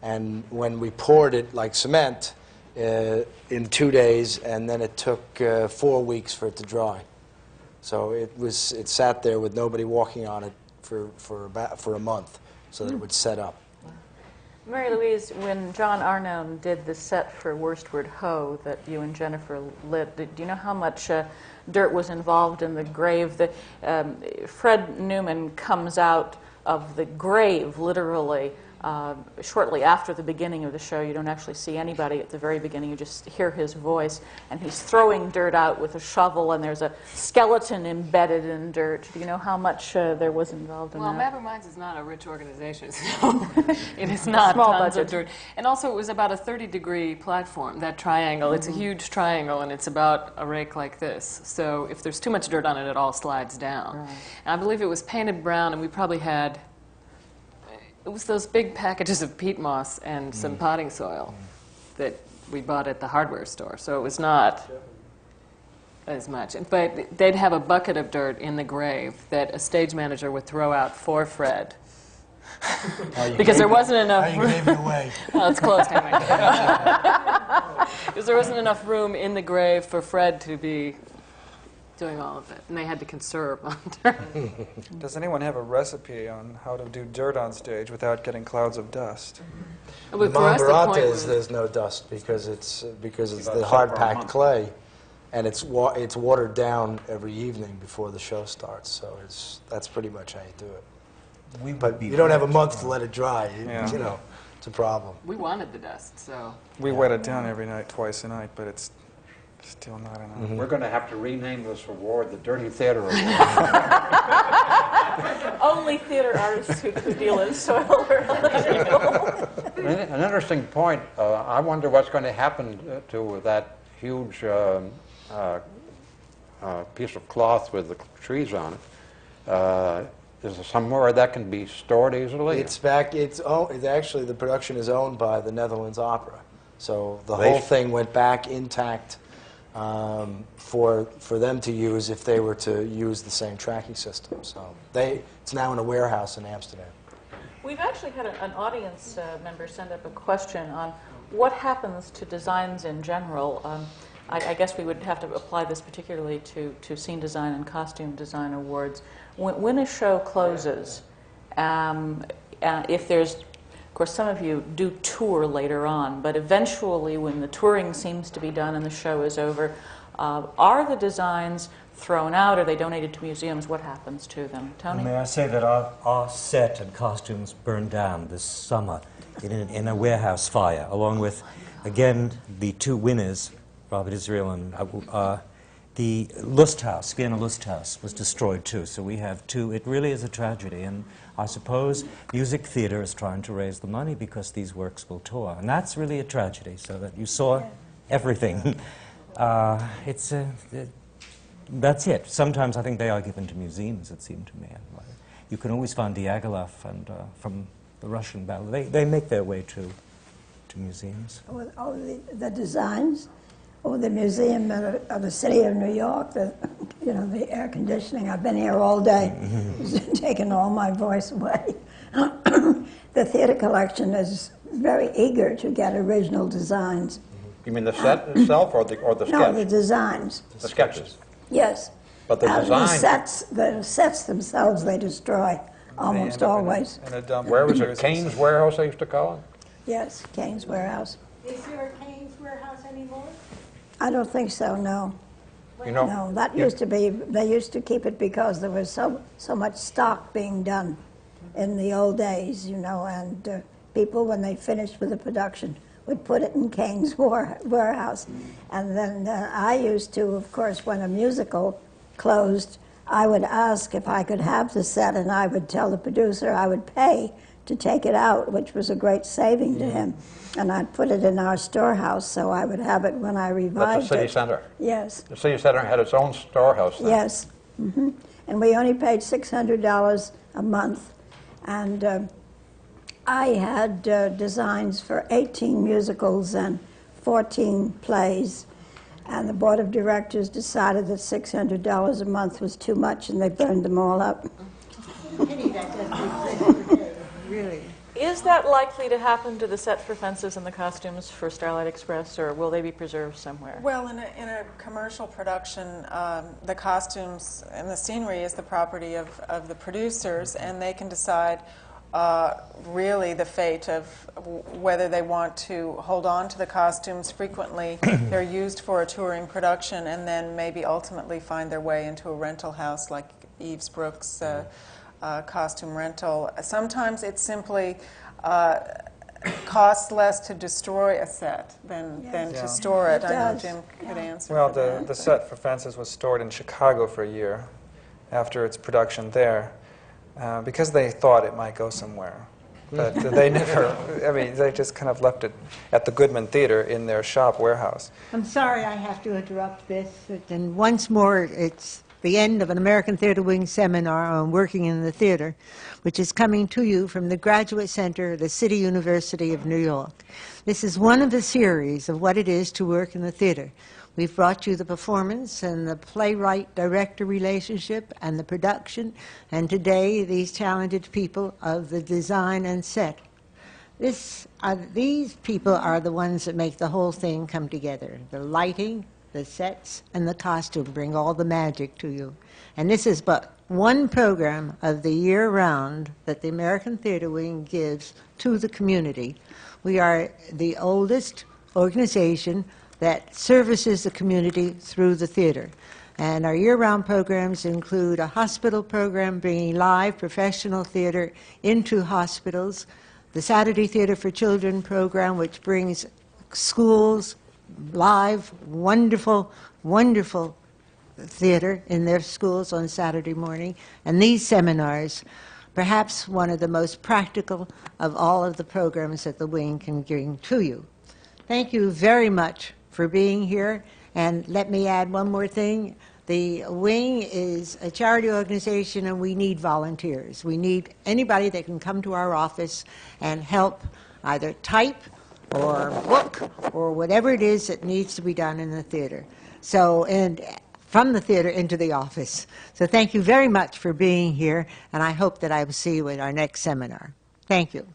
And when we poured it like cement in 2 days, and then it took 4 weeks for it to dry. So it sat there with nobody walking on it for a month, so that it would set up. Mary Louise, when John Arnone did the set for Worstward Ho that you and Jennifer lit, do you know how much dirt was involved in the grave? Fred Newman comes out of the grave, literally, shortly after the beginning of the show. You don't actually see anybody at the very beginning. You just hear his voice, and he's throwing dirt out with a shovel, and there's a skeleton embedded in dirt. Do you know how much there was involved in Well, that? Maverick Mines is not a rich organization, so it is not Small tons budget. of dirt. And also, it was about a 30-degree platform, that triangle. It's a huge triangle, and it's about a rake like this. So if there's too much dirt on it, it all slides down. Right. And I believe it was painted brown, and we probably had... It was those big packages of peat moss and some potting soil that we bought at the hardware store. So it was not as much. But they'd have a bucket of dirt in the grave that a stage manager would throw out for Fred. Because there wasn't enough room. You gave it away. Well, it's closed anyway. Because there wasn't enough room in the grave for Fred to be doing all of it. And they had to conserve on dirt. Does anyone have a recipe on how to do dirt on stage without getting clouds of dust? But The for us, the Mambarata point is was- there's no dust because it's the hard packed clay, and it's watered down every evening before the show starts. So that's pretty much how you do it. But you don't have a month to let it dry. Yeah. You know, it's a problem. We wanted the dust, so... We wet it down every night, twice a night, but it's still not enough. We're going to have to rename this award the Dirty Theater Award. Only theater artists who deal in soil are eligible. An interesting point. I wonder what's going to happen to that huge piece of cloth with the trees on it. Is there somewhere that can be stored easily? It's back. It's actually the production is owned by the Netherlands Opera, so the whole thing went back intact for them to use if they were to use the same tracking system. So it's now in a warehouse in Amsterdam. We've actually had an audience member send up a question on what happens to designs in general. I guess we would have to apply this particularly to scene design and costume design awards. When a show closes, if there's, of course, some of you do tour later on, but eventually when the touring seems to be done and the show is over, are the designs thrown out? Are they donated to museums? What happens to them? Tony? May I say that our set and costumes burned down this summer in a warehouse fire, along with, again, the two winners, Robert Israel and the Lusthaus, Vienna Lusthaus, was destroyed too. So we have two. It really is a tragedy, and I suppose music theater is trying to raise the money because these works will tour, and that's really a tragedy. So that you saw everything. That's it. Sometimes I think they are given to museums, it seemed to me. You can always find Diaghilev and from the Russian ballet. They make their way to museums. The designs, the museum of the city of New York, the air conditioning. I've been here all day. It's taken all my voice away. The theater collection is very eager to get original designs. You mean the set itself or the sketch? No, the designs. The sketches. Yes. But the design... The sets themselves they destroy almost always. Where was it? Kane's Warehouse, they used to call it? Yes, Kane's Warehouse. Is there a Kane's Warehouse anymore? I don't think so, no. You know, No, that used to be, they used to keep it because there was so much stock being done in the old days, and people, when they finished with the production, would put it in Kane's Warehouse. And then I used to, of course, when a musical closed, I would ask if I could have the set, and I would tell the producer I would pay to take it out, which was a great saving to him. And I'd put it in our storehouse, so I would have it when I revived that's the city center. Yes. The city center had its own storehouse then. Yes. And we only paid $600 a month. And I had designs for 18 musicals and 14 plays. And the board of directors decided that $600 a month was too much, and they burned them all up. Really? Is that likely to happen to the set for fences and the costumes for Starlight Express, or will they be preserved somewhere? Well, in a commercial production, the costumes and the scenery is the property of the producers, and they can decide really the fate of whether they want to hold on to the costumes. Frequently, they're used for a touring production, and then maybe ultimately find their way into a rental house like Eves Brooks' costume rental. Sometimes it's simply costs less to destroy a set than to store it. It I know does. Jim could answer Well, for that. the set for Fences was stored in Chicago for a year after its production there because they thought it might go somewhere. But they never, I mean, they just kind of left it at the Goodman Theater in their shop warehouse. I'm sorry I have to interrupt this. And once more, it's the end of an American Theater Wing seminar on working in the theater, which is coming to you from the Graduate Center of the City University of New York. This is one of a series of what it is to work in the theater. We've brought you the performance and the playwright-director relationship and the production, and today these talented people of the design and set. These people are the ones that make the whole thing come together. The lighting, the sets, and the costume bring all the magic to you. And this is but one program of the year round that the American Theater Wing gives to the community. We are the oldest organization that services the community through the theater. And our year-round programs include a hospital program bringing live professional theater into hospitals, the Saturday Theater for Children program, which brings schools live, wonderful, wonderful theater in their schools on Saturday morning, and these seminars, perhaps one of the most practical of all of the programs that the Wing can bring to you. Thank you very much for being here, and let me add one more thing. The Wing is a charity organization, and we need volunteers. We need anybody that can come to our office and help either type or book or whatever it is that needs to be done in the theater. So, and from the theater into the office. So thank you very much for being here, and I hope that I will see you at our next seminar. Thank you.